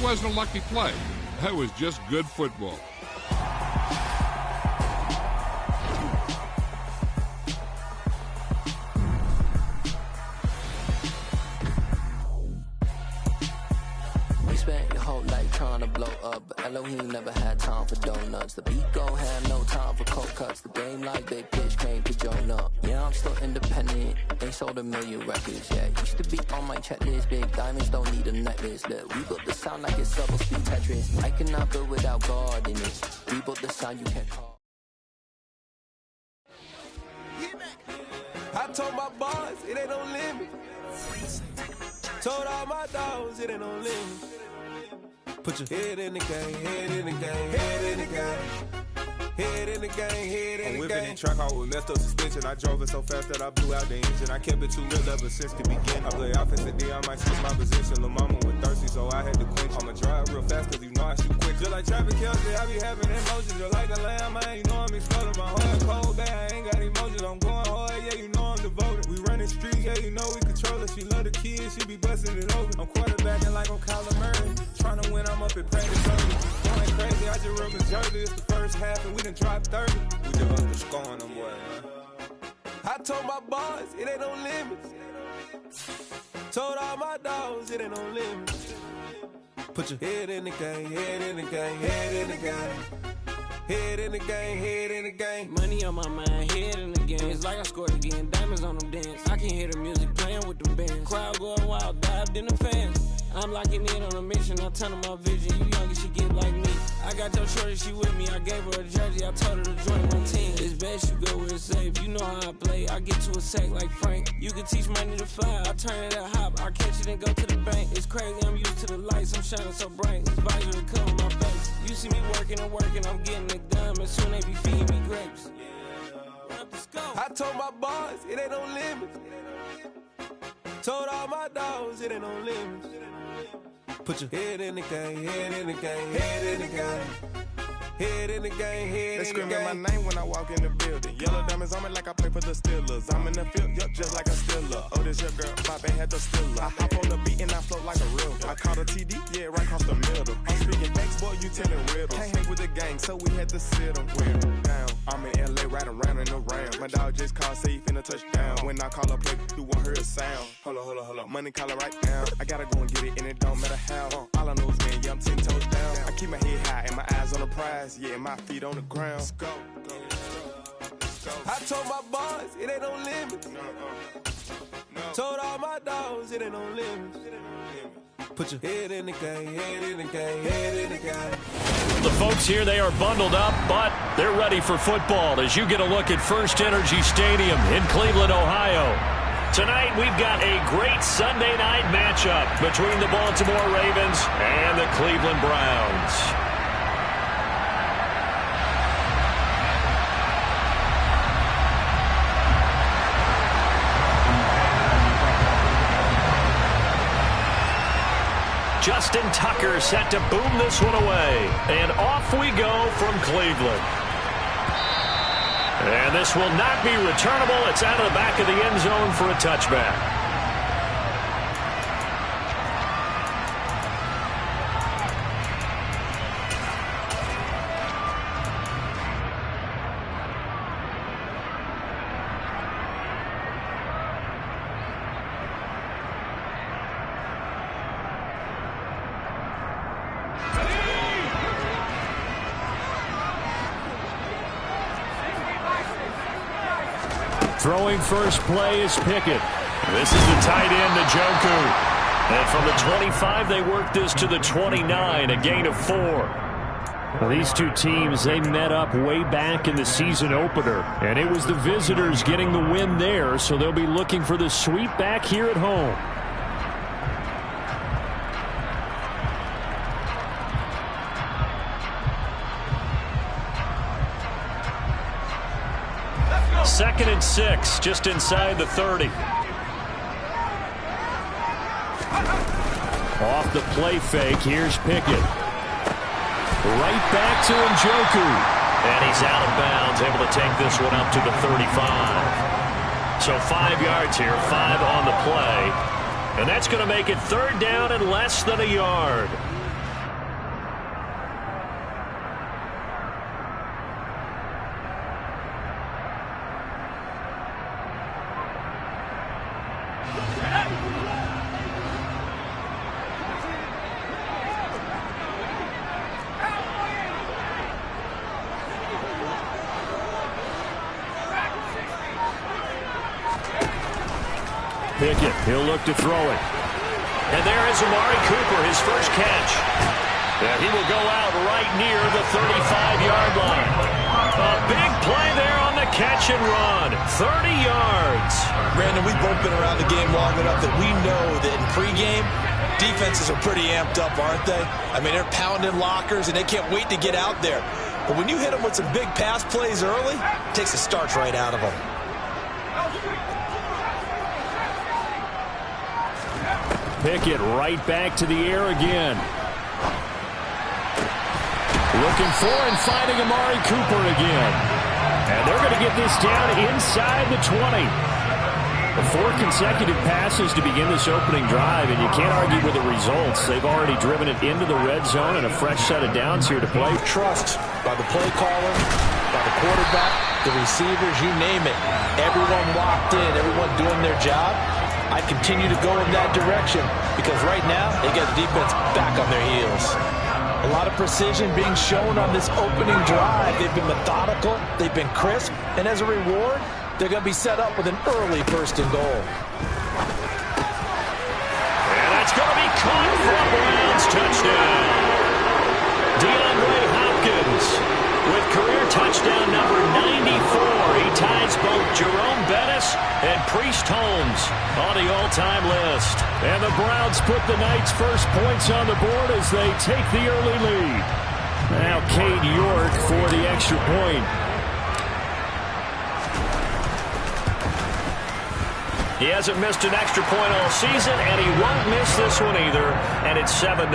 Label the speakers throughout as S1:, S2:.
S1: wasn't a lucky play. That was just good football.
S2: Spent your whole life trying to blow up, but Elohim never had time for donuts. The beat gon' have no time for cold cuts. The game like big pitch came to Jonah. Yeah, I'm still independent, ain't sold a million records yet. Used to be on my checklist, big diamonds don't need a necklace. Look, we built the sound like it's double speed Tetris. I cannot build without God in it. We built the sound you can't call.
S3: I told my boys it ain't no limit. Told all my dogs it ain't no limit. Put your head in the game, head in the game, head in the game. Head in the game, head in the game. I'm whipping in track, I was messed up suspension. I drove it so fast that I blew out the engine. I kept it too real ever since the beginning. I play offense and D, I might switch my position. Lil' mama was thirsty, so I had to quench. I'ma drive real fast, cause you know I shoot quick. Just like Travis Kelce, I be having emotions. Just like a lamb, man, you know I'm exploding. My heart cold, bad, I ain't got emotions. I'm going hard, yeah, you know I'm devoted. We running streets, yeah, you know we control it. She love the kids, she be busting it open. I'm quarterbacking like I'm Kyler Murray. Trying to win, I'm up at practice early. Going crazy, I just rub a jersey. It's the first half and we done dropped 30. We just up the score on them boys, man. I told my boys it ain't no limits. Told all my dogs it ain't no limits. Put your head in the game, head in the game, head in the game. Head in the game, head in the game.
S4: Money on my mind, head in the game. It's like I scored again, diamonds on them dance. I can hear the music playing with them bands. Crowd going wild, dived in the fans. I'm locking in on a mission, I tell her my vision. You young and she get like me. I got your shorty, she with me. I gave her a jersey, I told her to join my team. It's best you go where it's safe. You know how I play. I get to a sack like Frank. You can teach money to fly. I turn it up hop. I catch it and go to the bank. It's crazy, I'm used to the lights. I'm shining so bright. This visor to cover my face. You see me working and working. I'm getting it done. And soon they be feeding me grapes.
S3: I told my boys it ain't no limits. Told all my dogs it ain't no limits. Put your head in the game, head in the game, head in the game. Head in the game, head
S5: they
S3: in the game.
S5: They screaming my name when I walk in the building. Yellow diamonds on me like I play for the Steelers. I'm in the field, yup, just like a Steeler. Oh, this your girl, Bobby had the Steeler. I hop on the beat and I float like a real. I caught a TD, yeah, right across the middle. I'm speaking facts, boy, you telling riddles. Can't hang with the gang, so we had to sit them down. I'm in LA, riding around and around. My dog just called, say he finna touchdown. When I call a play, you won't hear a sound. Hold up, money calling right now. I gotta go and get it, and it don't matter how. All I know is, man, yeah, I'm 10 toes down. I keep my head high and my eyes on the prize. Yeah, my feet on the ground. Let's go.
S3: I told my boys it ain't no limits. Told all my dogs it ain't no limits. Put your head in the game, head in the game, head in the game.
S6: The folks here, they are bundled up, but they're ready for football as you get a look at First Energy Stadium in Cleveland, Ohio. Tonight, we've got a great Sunday night matchup between the Baltimore Ravens and the Cleveland Browns. Justin Tucker set to boom this one away. And off we go from Cleveland. And this will not be returnable. It's out of the back of the end zone for a touchback. Throwing first play is Pickett. This is the tight end, Njoku. And from the 25, they work this to the 29, a gain of 4. Well, these two teams, they met up way back in the season opener. And it was the visitors getting the win there, so they'll be looking for the sweep back here at home. Second and 6, just inside the 30. Off the play fake, here's Pickett. Right back to Njoku. And he's out of bounds, able to take this one up to the 35. So 5 yards here, 5 on the play. And that's going to make it third down and less than a yard. Pickett, he'll look to throw it. And there is Amari Cooper, his first catch. And he will go out right near the 35-yard line. A big play there on the catch and run. 30 yards.
S7: Brandon, we've both been around the game long enough that we know that in pregame, defenses are pretty amped up, aren't they? I mean, they're pounding lockers, and they can't wait to get out there. But when you hit them with some big pass plays early, it takes the starch right out of them.
S6: Pickett right back to the air again. Looking for and finding Amari Cooper again. And they're going to get this down inside the 20. 4 consecutive passes to begin this opening drive, and you can't argue with the results. They've already driven it into the red zone and a fresh set of downs here to play.
S7: Trust by the play caller, by the quarterback, the receivers, you name it. Everyone locked in, everyone doing their job. I continue to go in that direction because right now they get the defense back on their heels. A lot of precision being shown on this opening drive. They've been methodical, they've been crisp, and as a reward, they're going to be set up with an early 1st and goal.
S6: And that's going to be caught for a Browns touchdown. DeAndre Hopkins with career touchdown number 94. He ties both Jerome Bettis and Priest Holmes on the all-time list. And the Browns put the Knights' first points on the board as they take the early lead. Now Cade York for the extra point. He hasn't missed an extra point all season, and he won't miss this one either, and it's 7-0.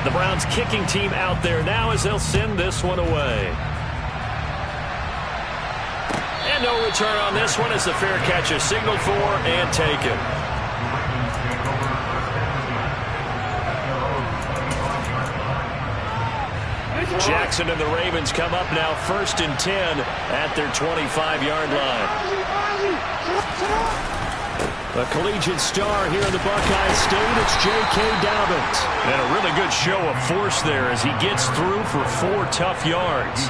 S6: The Browns kicking team out there now as they'll send this one away. And no return on this one as the fair catch is signaled for and taken. Jackson and the Ravens come up now 1st and 10 at their 25-yard line. A collegiate star here in the Buckeye State, it's J.K. Dobbins. And a really good show of force there as he gets through for 4 tough yards.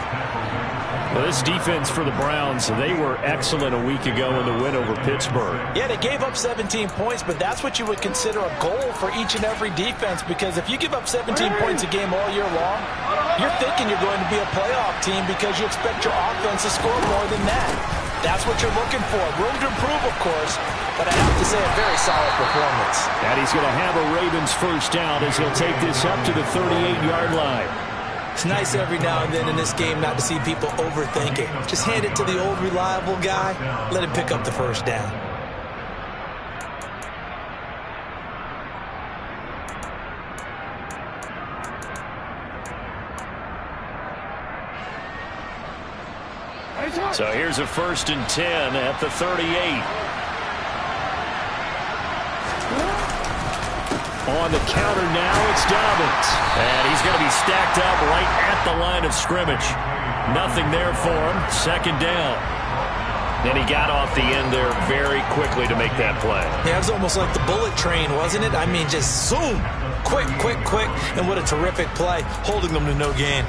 S6: Well, this defense for the Browns, they were excellent a week ago in the win over Pittsburgh.
S7: Yeah, they gave up 17 points, but that's what you would consider a goal for each and every defense, because if you give up 17 points a game all year long, you're thinking you're going to be a playoff team because you expect your offense to score more than that. That's what you're looking for. Room to improve, of course, but I have to say a very solid performance.
S6: And he's going to have a Ravens first down as he'll take this up to the 38-yard line.
S7: It's nice every now and then in this game not to see people overthink it. Just hand it to the old reliable guy, let him pick up the first down.
S6: So here's a 1st and 10 at the 38. On the counter now, it's Dobbins. And he's going to be stacked up right at the line of scrimmage. Nothing there for him. 2nd down. And he got off the end there very quickly to make that play.
S7: Yeah, it was almost like the bullet train, wasn't it? I mean, just zoom. Quick, quick, quick. And what a terrific play, holding them to no gain.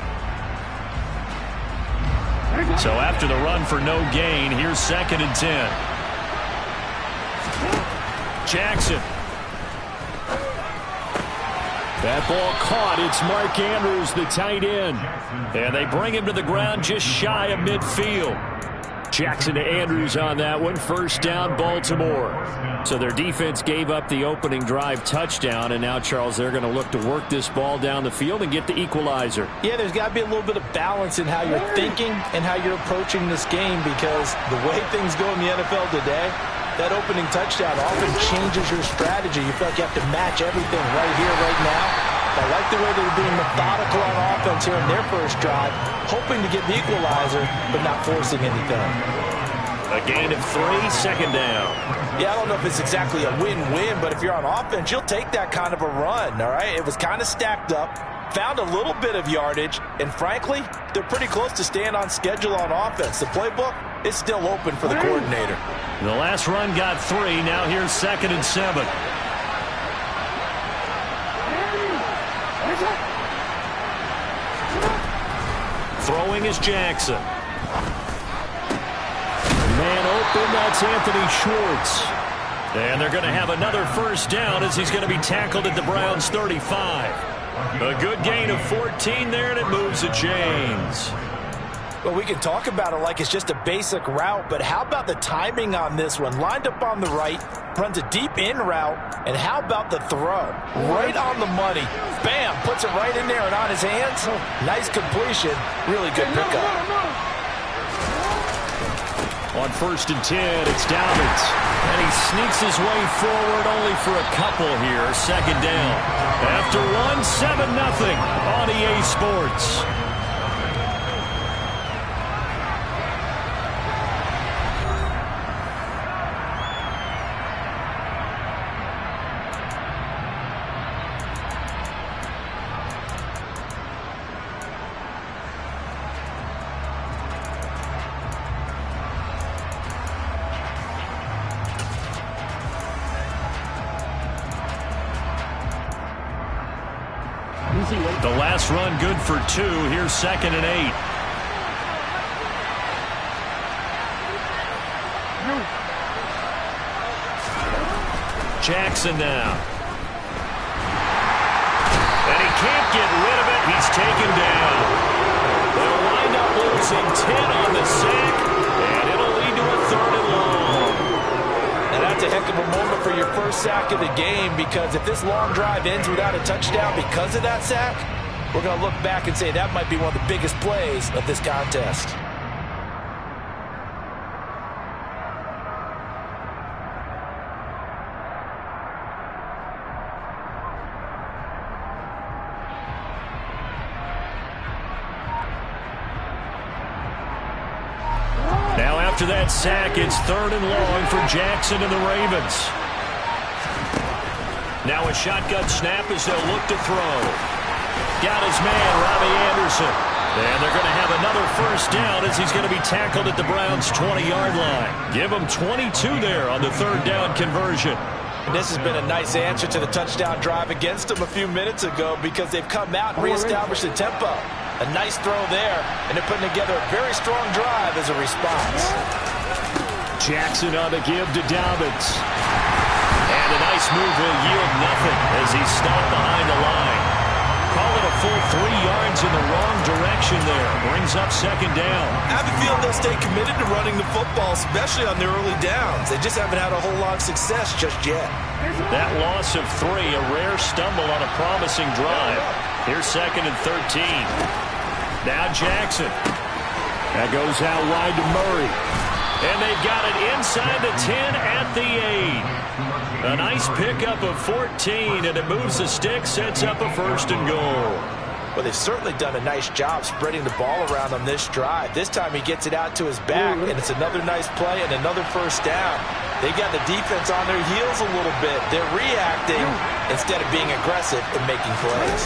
S6: So after the run for no gain, here's 2nd and 10. Jackson. That ball caught. It's Mark Andrews, the tight end. And they bring him to the ground just shy of midfield. Jackson to Andrews on that one. 1st down, Baltimore. So their defense gave up the opening drive touchdown, and now, Charles, they're going to look to work this ball down the field and get the equalizer.
S7: Yeah, there's got to be a little bit of balance in how you're thinking and how you're approaching this game, because the way things go in the NFL today, that opening touchdown often changes your strategy. You feel like you have to match everything right here, right now. I like the way they're being methodical on offense here in their first drive, hoping to get the equalizer, but not forcing anything.
S6: A gain of 3, 2nd down.
S7: Yeah, I don't know if it's exactly a win-win, but if you're on offense, you'll take that kind of a run, all right? It was kind of stacked up, found a little bit of yardage, and frankly, they're pretty close to staying on schedule on offense. The playbook is still open for the coordinator.
S6: The last run got 3. Now here's 2nd and 7. Throwing is Jackson. Man open, that's Anthony Schwartz. And they're going to have another first down as he's going to be tackled at the Browns' 35. A good gain of 14 there, and it moves the chains.
S7: Well, we can talk about it like it's just a basic route, but how about the timing on this one? Lined up on the right, runs a deep in route, and how about the throw? Right on the money. Bam! Puts it right in there and on his hands. Nice completion. Really good pickup.
S6: On 1st and 10, it's Dobbins. And he sneaks his way forward only for a couple here. 2nd down. After 7-0 on EA Sports. The last run good for 2. Here's 2nd and 8. Jackson now. And he can't get rid of it. He's taken down. They'll wind up losing 10 on the sack, and it'll lead to a 3rd and long.
S7: And that's a heck of a moment for your first sack of the game, because if this long drive ends without a touchdown because of that sack, we're going to look back and say that might be one of the biggest plays of this contest.
S6: Now after that sack, it's 3rd and long for Jackson and the Ravens. Now a shotgun snap as they'll look to throw. Got his man, Robbie Anderson. And they're going to have another first down as he's going to be tackled at the Browns' 20-yard line. Give him 22 there on the 3rd down conversion.
S7: And this has been a nice answer to the touchdown drive against them a few minutes ago, because they've come out and reestablished the tempo. A nice throw there, and they're putting together a very strong drive as a response.
S6: Jackson on the give to Dobbins. And a nice move will yield nothing as he's stopped behind the line. Call it a full 3 yards in the wrong direction there. Brings up 2nd down.
S7: I have a feeling they'll stay committed to running the football, especially on their early downs. They just haven't had a whole lot of success just yet.
S6: That loss of 3, a rare stumble on a promising drive. Here's 2nd and 13. Now Jackson. That goes out wide to Murray. And they've got it inside the 10 at the 8. A nice pickup of 14, and it moves the stick, sets up a 1st and goal.
S7: Well, they've certainly done a nice job spreading the ball around on this drive. This time he gets it out to his back, and it's another nice play and another first down. They got the defense on their heels a little bit. They're reacting instead of being aggressive and making plays.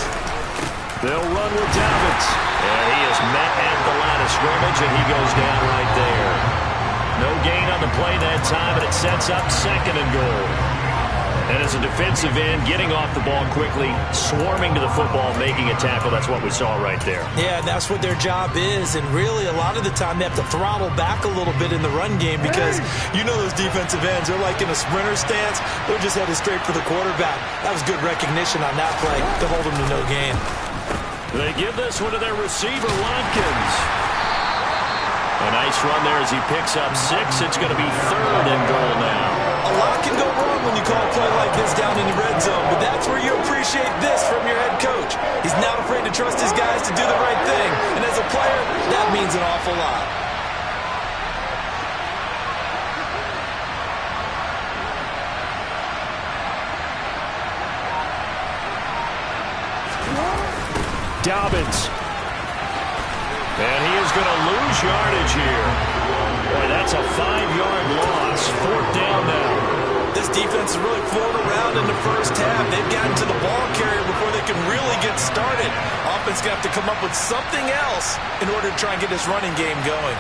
S6: They'll run with Dobbins. And he is met at the line of scrimmage, and he goes down right there. No gain on the play that time, and it sets up 2nd and goal. And as a defensive end, getting off the ball quickly, swarming to the football, making a tackle, that's what we saw right there.
S7: Yeah, that's what their job is, and really a lot of the time they have to throttle back a little bit in the run game, because you know those defensive ends, they're like in a sprinter stance, they're just headed straight for the quarterback. That was good recognition on that play to hold them to no gain.
S6: They give this one to their receiver, Watkins. A nice run there as he picks up 6. It's going to be 3rd and goal now.
S7: A lot can go wrong when you call a play like this down in the red zone, but that's where you appreciate this from your head coach. He's not afraid to trust his guys to do the right thing, and as a player, that means an awful lot.
S6: Dobbins. And he is going to lose yardage here. Boy, that's a 5-yard loss. 4th down now.
S7: This defense is really floating around in the first half. They've gotten to the ball carrier before they can really get started. Offense going to have to come up with something else in order to try and get this running game going.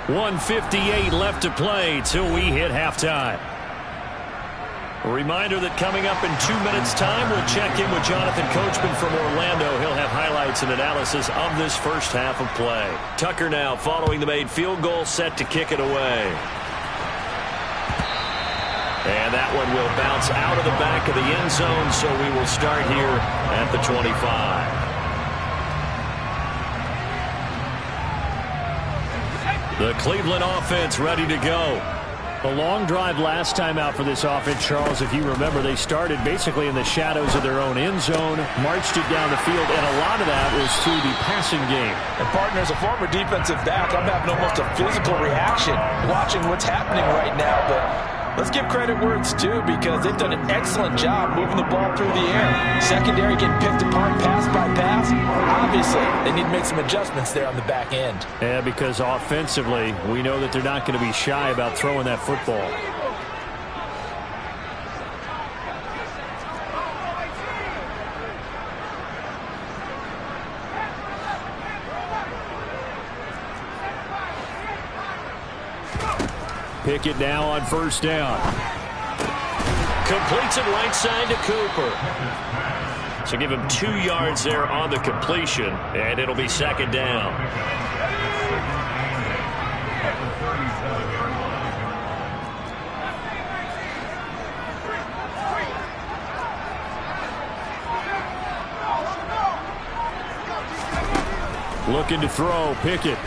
S7: .158 left to play till we hit halftime.
S6: A reminder that coming up in 2 minutes' time, we'll check in with Jonathan Coachman from Orlando. He'll have highlights and analysis of this first half of play. Tucker now following the made field goal, set to kick it away. And that one will bounce out of the back of the end zone, so we will start here at the 25. The Cleveland offense ready to go.
S8: A long drive last time out for this offense, Charles. If you remember, they started basically in the shadows of their own end zone, marched it down the field, and a lot of that was through the passing game.
S7: And, partner, as a former defensive back, I'm having almost a physical reaction watching what's happening right now. But let's give credit where it's due, because they've done an excellent job moving the ball through the air. Secondary getting picked apart pass by pass. Obviously, they need to make some adjustments there on the back end.
S8: Yeah, because offensively, we know that they're not going to be shy about throwing that football. Pickett now on first down.
S6: Completes it right side to Cooper. So give him 2 yards there on the completion, and it'll be second down.
S8: Looking to throw, Pickett.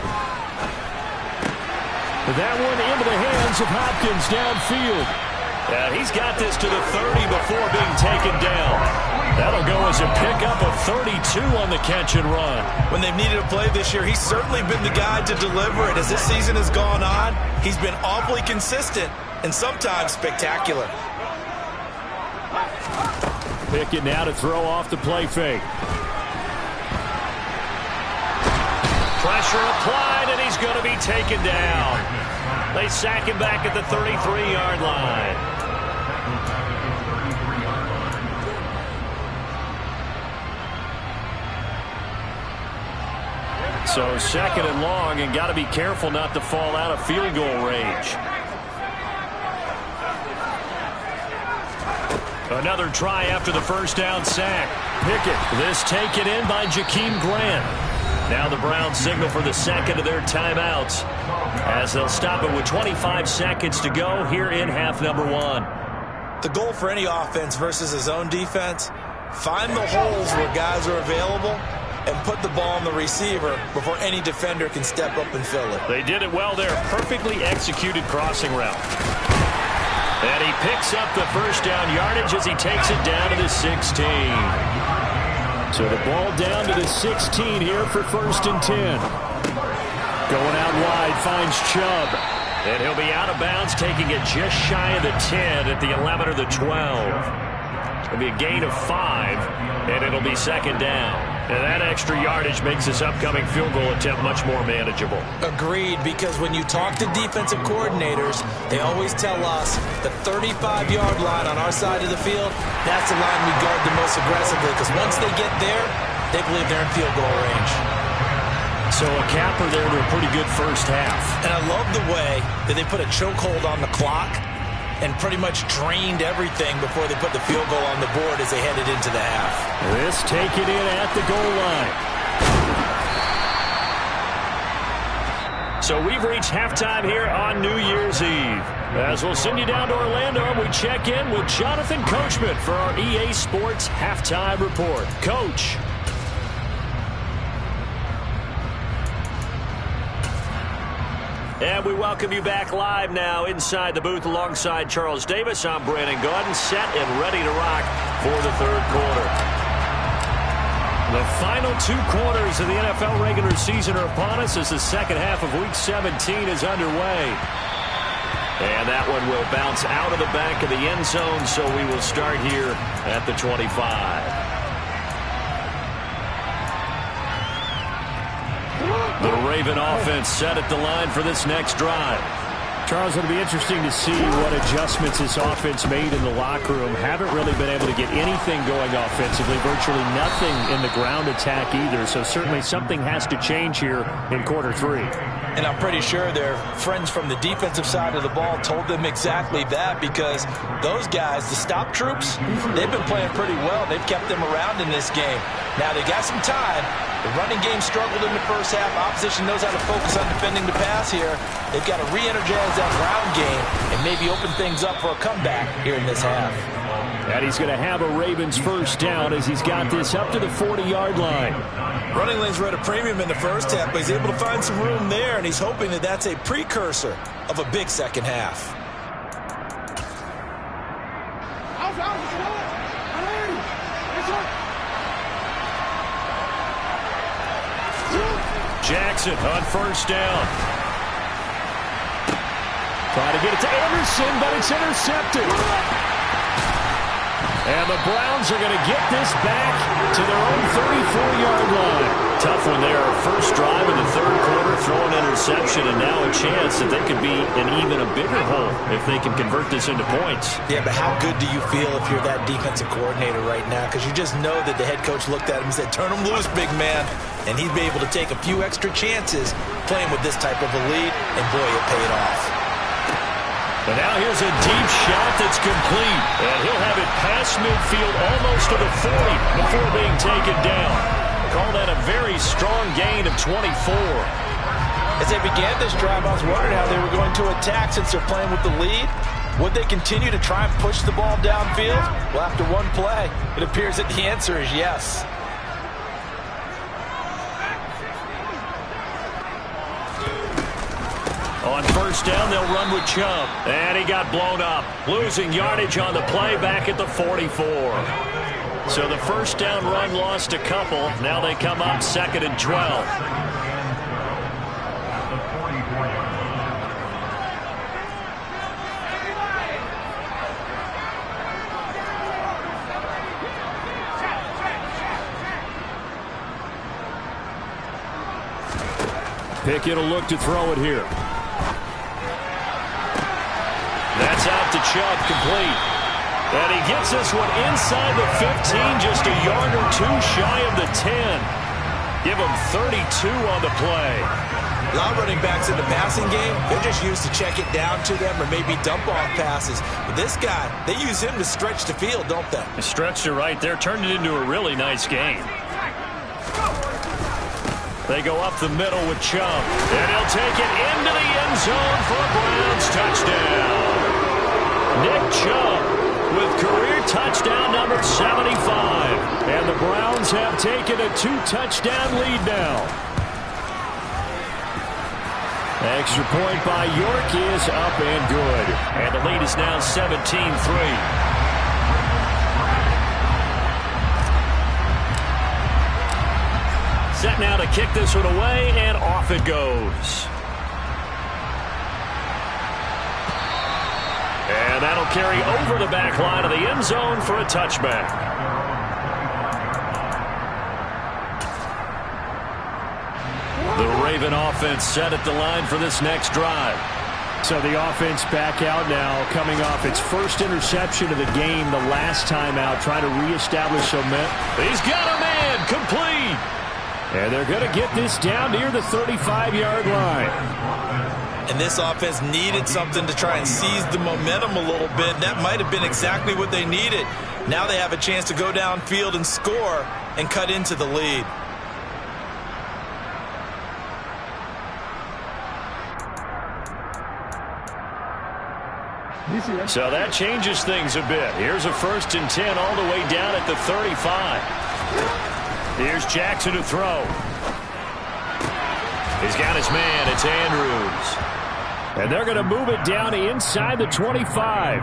S8: That one into the hands of Hopkins downfield.
S6: Yeah, he's got this to the 30 before being taken down. That'll go as a pickup of 32 on the catch and run.
S7: When they've needed a play this year, he's certainly been the guy to deliver it. As this season has gone on, he's been awfully consistent and sometimes spectacular.
S8: Pickett now to throw off the play fake.
S6: Pressure applied, and he's going to be taken down. They sack him back at the 33-yard line.
S8: So second and long, and got to be careful not to fall out of field goal range.
S6: Another try after the first down sack.
S8: Pickett,
S6: this taken in by Jakeem Grant. Now the Browns signal for the second of their timeouts as they'll stop it with 25 seconds to go here in half number 1.
S7: The goal for any offense versus his own defense, find the holes where guys are available and put the ball on the receiver before any defender can step up and fill it.
S6: They did it well there. Perfectly executed crossing route. And he picks up the first down yardage as he takes it down to the 16.
S8: So the ball down to the 16 here for first and 10. Going out wide, finds Chubb.
S6: And he'll be out of bounds, taking it just shy of the 10 at the 11 or the 12. It'll be a gain of 5, and it'll be second down. And that extra yardage makes this upcoming field goal attempt much more manageable.
S7: Agreed, because when you talk to defensive coordinators, they always tell us the 35-yard line on our side of the field, that's the line we guard the most aggressively, because once they get there, they believe they're in field goal range.
S8: So a capper there to a pretty good first half.
S7: And I love the way that they put a chokehold on the clock and pretty much drained everything before they put the field goal on the board as they headed into the half.
S8: This taken in at the goal line.
S6: So we've reached halftime here on New Year's Eve. As we'll send you down to Orlando, and we check in with Jonathan Coachman for our EA Sports Halftime Report. Coach. And we welcome you back live now inside the booth alongside Charles Davis. I'm Brandon Gaudin, set and ready to rock for the third quarter. The final 2 quarters of the NFL regular season are upon us as the second half of Week 17 is underway. And that one will bounce out of the back of the end zone, so we will start here at the 25. The Raven offense set at the line for this next drive.
S8: Charles, it'll be interesting to see what adjustments this offense made in the locker room. Haven't really been able to get anything going offensively, virtually nothing in the ground attack either. So certainly something has to change here in quarter 3.
S7: And I'm pretty sure their friends from the defensive side of the ball told them exactly that, because those guys, the stop troops, they've been playing pretty well. They've kept them around in this game. Now they got some time. The running game struggled in the first half. Opposition knows how to focus on defending the pass here. They've got to re-energize that ground game and maybe open things up for a comeback here in this half.
S8: And he's going to have a Ravens first down as he's got this up to the 40-yard line.
S7: Running lanes were at a premium in the first half, but he's able to find some room there, and he's hoping that that's a precursor of a big second half.
S8: Jackson on first down. Trying to get it to Anderson, but it's intercepted. And the Browns are going to get this back to their own 34-yard line. Tough one there. First drive in the third quarter, throw an interception, and now a chance that they could be in even a bigger hole if they can convert this into points.
S7: Yeah, but how good do you feel if you're that defensive coordinator right now? Because you just know that the head coach looked at him and said, turn him loose, big man. And he'd be able to take a few extra chances playing with this type of a lead, and boy, it paid off.
S8: But now here's a deep shot that's complete. And he'll have it past midfield almost to the 40 before being taken down. Call that a very strong gain of 24.
S7: As they began this drive, I was wondering how they were going to attack since they're playing with the lead. Would they continue to try and push the ball downfield? Well, after one play, it appears that the answer is yes.
S8: On first down, they'll run with Chubb. And he got blown up. Losing yardage on the play back at the 44. So the first down run lost a couple. Now they come up 2nd and 12. Pickett will look to throw it here. That's out to Chubb, complete. And he gets this one inside the 15, just a yard or two shy of the 10. Give him 32 on the play.
S7: A lot of running backs in the passing game, they're just used to check it down to them or maybe dump off passes. But this guy, they use him to stretch the field, don't they?
S8: Stretched it right there, turned it into a really nice game. They go up the middle with Chubb. And he'll take it into the end zone for a Browns touchdown. Nick Chubb with career touchdown number 75. And the Browns have taken a 2-touchdown lead now. Extra point by York is up and good. And the lead is now 17-3. Set now to kick this one away, and off it goes. And that'll carry over the back line of the end zone for a touchback. The Raven offense set at the line for this next drive. So the offense back out now, coming off its first interception of the game the last time out, trying to reestablish momentum. He's got a man, complete. And they're going to get this down near the 35-yard line.
S7: And this offense needed something to try and seize the momentum a little bit. That might have been exactly what they needed. Now they have a chance to go downfield and score and cut into the lead.
S8: So that changes things a bit. Here's a 1st and 10 all the way down at the 35. Here's Jackson to throw. He's got his man. It's Andrews. And they're going to move it down inside the 25.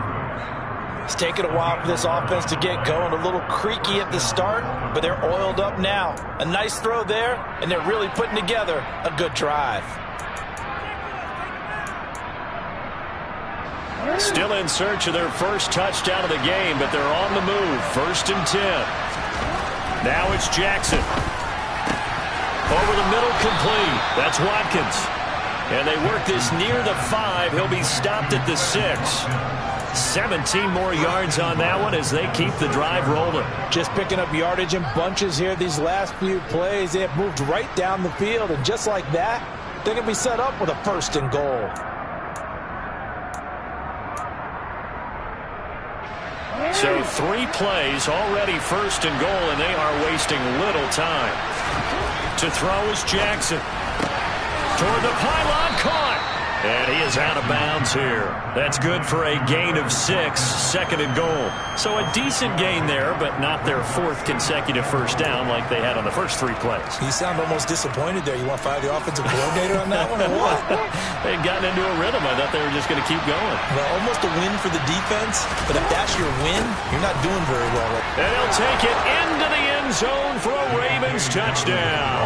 S7: It's taken a while for this offense to get going. A little creaky at the start, but they're oiled up now. A nice throw there, and they're really putting together a good drive.
S8: Still in search of their first touchdown of the game, but they're on the move. 1st and 10. Now it's Jackson. Over the middle, complete. That's Watkins.
S6: And they work this near the 5. He'll be stopped at the 6. 17 more yards on that one as they keep the drive rolling.
S7: Just picking up yardage in bunches here these last few plays. They have moved right down the field, and just like that, they're going to be set up with a 1st and goal.
S6: So 3 plays, already 1st and goal, and they are wasting little time. To throw is Jackson. Toward the pylon, caught. And he is out of bounds here. That's good for a gain of 6, 2nd and goal. So a decent gain there, but not their 4th consecutive 1st down like they had on the first 3 plays.
S7: You sound almost disappointed there. You want to fire the offensive coordinator on that one or what?
S6: They'd gotten into a rhythm. I thought they were just going to keep going.
S7: Well, almost a win for the defense, but if that's your win, you're not doing very well.
S6: And he'll take it into the end zone for a Ravens touchdown.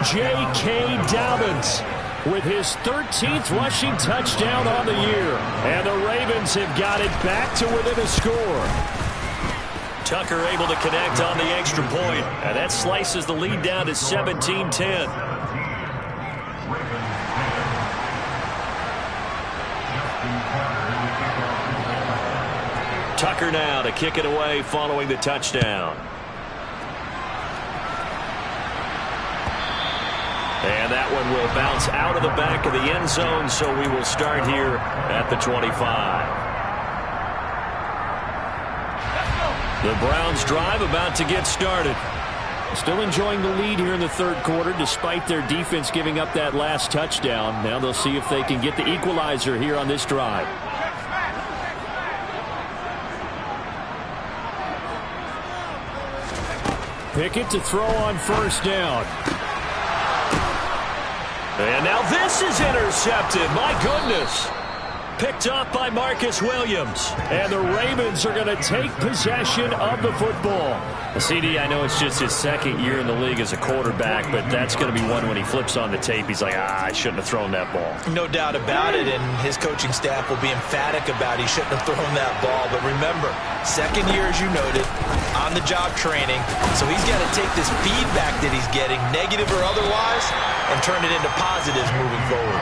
S6: J.K. Dobbins with his 13th rushing touchdown on the year. And the Ravens have got it back to within a score. Tucker able to connect on the extra point. And that slices the lead down to 17-10. Tucker now to kick it away following the touchdown. And that one will bounce out of the back of the end zone, so we will start here at the 25. The Browns drive about to get started. Still enjoying the lead here in the 3rd quarter, despite their defense giving up that last touchdown. Now they'll see if they can get the equalizer here on this drive. Pickett to throw on 1st down. And now this is intercepted. My goodness. Picked off by Marcus Williams. And the Ravens are going to take possession of the football. CD, I know it's just his 2nd year in the league as a quarterback, but that's going to be one when he flips on the tape. He's like, I shouldn't have thrown that ball.
S7: No doubt about it, and his coaching staff will be emphatic about he shouldn't have thrown that ball. But remember, 2nd year, as you noted, on-the-job training. So he's got to take this feedback that he's getting, negative or otherwise, and turn it into positives moving forward.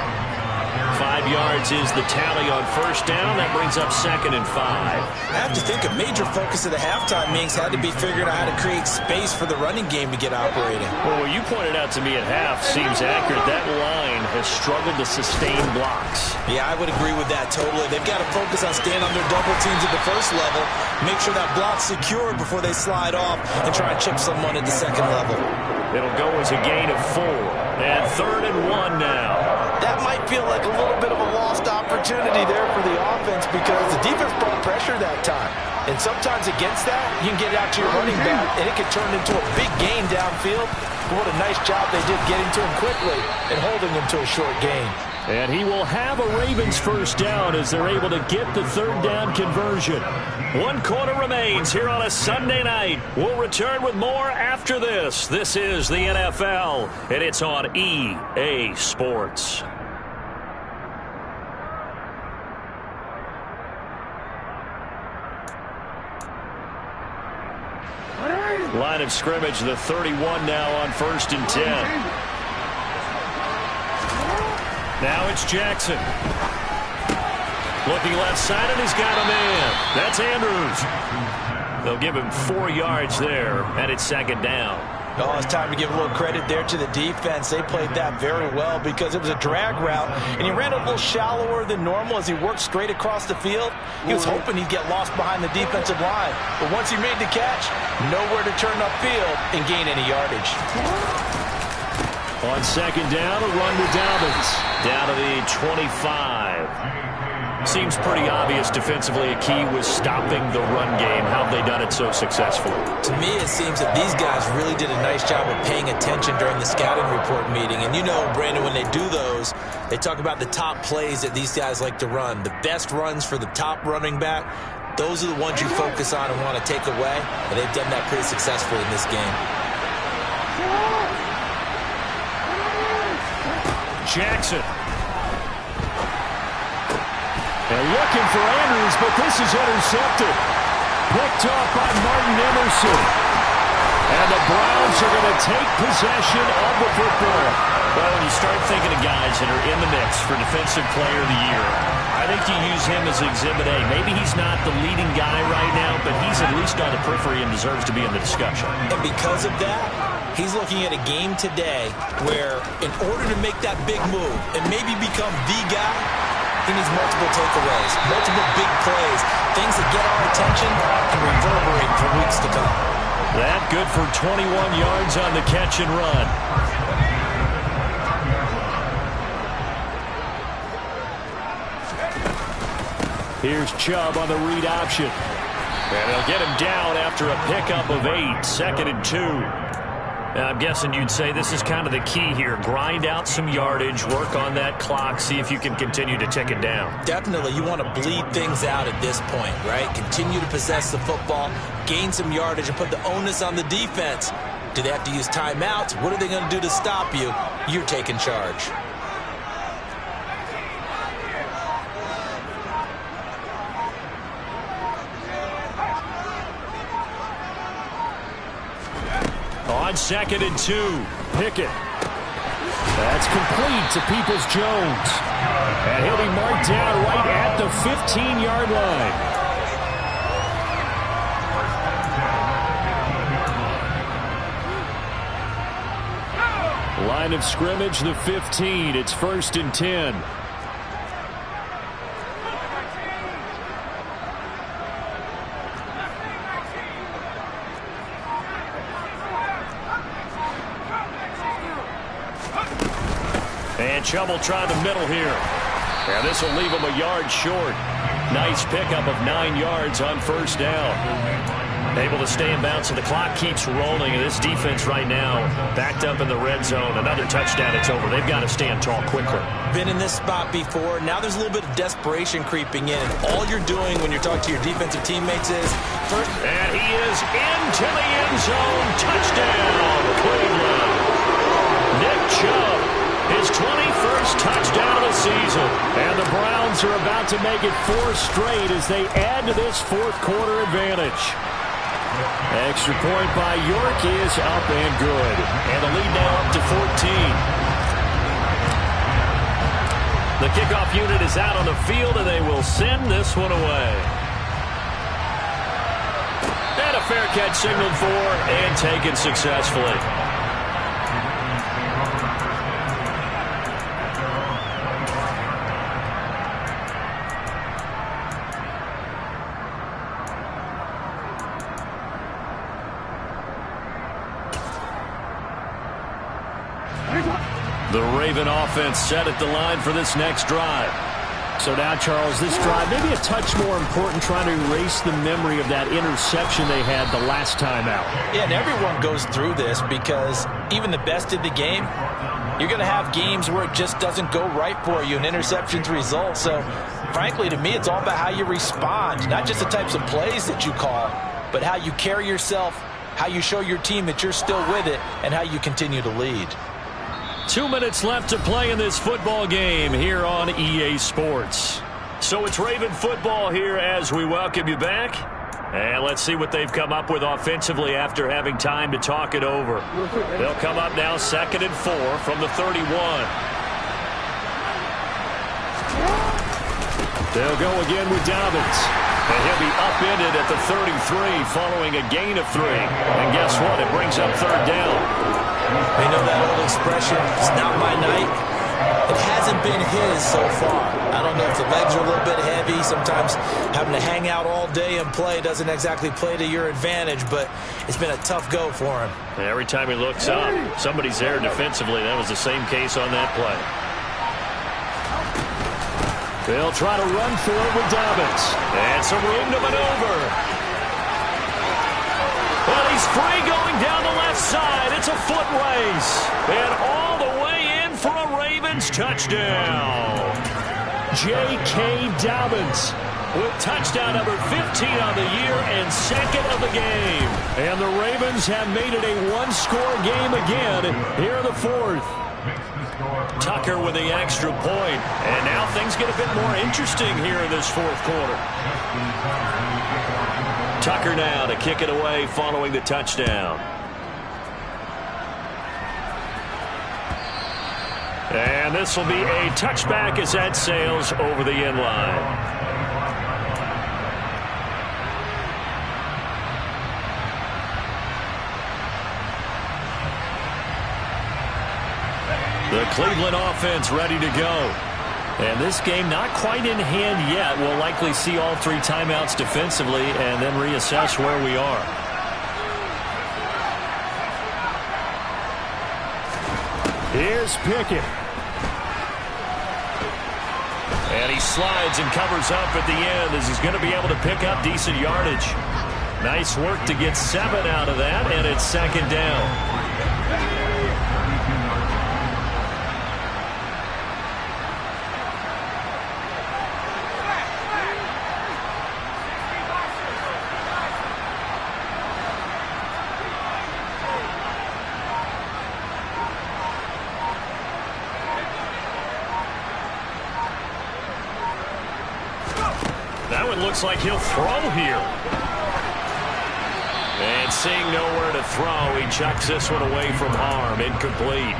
S6: 5 yards is the tally on 1st down. That brings up 2nd and 5.
S7: I have to think a major focus of the halftime meetings had to be figuring out how to create space for the running game to get operating.
S6: Well, what you pointed out to me at half seems accurate. That line has struggled to sustain blocks.
S7: Yeah, I would agree with that totally. They've got to focus on staying on their double teams at the 1st level, make sure that block's secured before they slide off and try and chip someone at the 2nd level.
S6: It'll go as a gain of 4. And 3rd and 1 now.
S7: That might feel like a little bit of a lost opportunity there for the offense because the defense brought pressure that time. And sometimes against that, you can get it out to your running back, and it can turn into a big gain downfield. But what a nice job they did getting to him quickly and holding him to a short gain.
S6: And he will have a Ravens 1st down as they're able to get the 3rd down conversion. 1 quarter remains here on a Sunday night. We'll return with more after this. This is the NFL, and it's on EA Sports. Line of scrimmage, the 31 now on 1st and 10. Now it's Jackson. Looking left side, and he's got a man. That's Andrews. They'll give him 4 yards there, and it's 2nd down.
S7: Oh, it's time to give a little credit there to the defense. They played that very well because it was a drag route, and he ran a little shallower than normal as he worked straight across the field. He was hoping he'd get lost behind the defensive line, but once he made the catch, nowhere to turn upfield and gain any yardage.
S6: On 2nd down, a run to Dobbins. Down to the 25. Seems pretty obvious defensively a key was stopping the run game. How have they done it so successfully?
S7: To me, it seems that these guys really did a nice job of paying attention during the scouting report meeting. And you know, Brandon, when they do those, they talk about the top plays that these guys like to run. The best runs for the top running back, those are the ones you focus on and want to take away. And they've done that pretty successfully in this game.
S6: Jackson. And looking for Andrews, but this is intercepted. Picked off by Martin Emerson. And the Browns are going to take possession of the football. Well, when you start thinking of guys that are in the mix for Defensive Player of the Year, I think you use him as Exhibit A. Maybe he's not the leading guy right now, but he's at least on the periphery and deserves to be in the discussion.
S7: And because of that, he's looking at a game today where in order to make that big move and maybe become the guy, he needs multiple takeaways, multiple big plays, things that get our attention and reverberate for weeks to come.
S6: That good for 21 yards on the catch and run.
S8: Here's Chubb on the read option.
S6: And they'll get him down after a pickup of 8, 2nd and 2. Now, I'm guessing you'd say this is kind of the key here. Grind out some yardage, work on that clock, see if you can continue to tick it down.
S7: Definitely, you want to bleed things out at this point, right? Continue to possess the football, gain some yardage, and put the onus on the defense. Do they have to use timeouts? What are they going to do to stop you? You're taking charge.
S6: On 2nd and 2,
S8: Pickett. That's complete to Peoples-Jones. And he'll be marked down right at the 15-yard line. Line of scrimmage, the 15. It's 1st and 10.
S6: And Chubb will try the middle here. And this will leave him a yard short. Nice pickup of 9 yards on 1st down. Able to stay in bounds, so the clock keeps rolling. And this defense right now backed up in the red zone. Another touchdown, it's over. They've got to stand tall quickly.
S7: Been in this spot before. Now there's a little bit of desperation creeping in. And all you're doing when you're talking to your defensive teammates is first.
S6: And he is into the end zone. Touchdown, Cleveland. Nick Chubb, his 21st touchdown of the season. And the Browns are about to make it 4 straight as they add to this fourth-quarter advantage. Extra point by York is up and good. And the lead now up to 14. The kickoff unit is out on the field, and they will send this one away. And a fair catch signaled for and taken successfully. The Raven offense set at the line for this next drive.
S8: So now, Charles, this drive maybe a touch more important, trying to erase the memory of that interception they had the last time out.
S7: Yeah, and everyone goes through this because even the best in the game, you're going to have games where it just doesn't go right for you, and interceptions result. So, frankly, to me, it's all about how you respond, not just the types of plays that you call, but how you carry yourself, how you show your team that you're still with it, and how you continue to lead.
S6: 2 minutes left to play in this football game here on EA Sports. So it's Raven football here as we welcome you back. And let's see what they've come up with offensively after having time to talk it over. They'll come up now 2nd and 4 from the 31.
S8: They'll go again with Dobbins.
S6: And he'll be upended at the 33 following a gain of 3. And guess what? It brings up 3rd down.
S7: You know that old expression, it's not my night. It hasn't been his so far. I don't know if the legs are a little bit heavy. Sometimes having to hang out all day and play doesn't exactly play to your advantage, but it's been a tough go for him.
S6: And every time he looks up, somebody's there defensively. That was the same case on that play.
S8: They'll try to run for it with Dobbins.
S6: And some room to maneuver. Well, he's free going down the left side. It's a foot race. And all the way in for a Ravens touchdown.
S8: J.K. Dobbins
S6: with touchdown number 15 on the year and 2nd of the game.
S8: And the Ravens have made it a one-score game again here in the 4th.
S6: Tucker with the extra point. And now things get a bit more interesting here in this 4th quarter. Tucker now to kick it away following the touchdown. And this will be a touchback as that sails over the end line. The Cleveland offense ready to go. And this game not quite in hand yet. We'll likely see all 3 timeouts defensively and then reassess where we are.
S8: Here's Pickett.
S6: And he slides and covers up at the end as he's going to be able to pick up decent yardage. Nice work to get 7 out of that, and it's 2nd down. That one looks like he'll throw here. And seeing nowhere to throw, he chucks this one away from harm. Incomplete.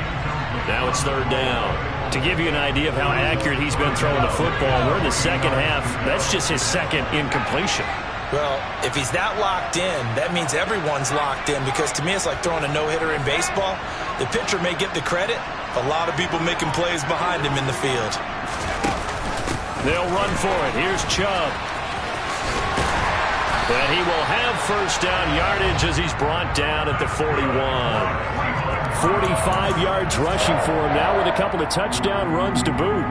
S6: Now it's 3rd down.
S8: To give you an idea of how accurate he's been throwing the football, we're in the second half. That's just his 2nd incompletion.
S7: Well, if he's that locked in, that means everyone's locked in, because to me it's like throwing a no-hitter in baseball. The pitcher may get the credit. A lot of people making plays behind him in the field.
S6: They'll run for it. Here's Chubb. And he will have 1st down yardage as he's brought down at the 41.
S8: 45 yards rushing for him now with a couple of touchdown runs to boot.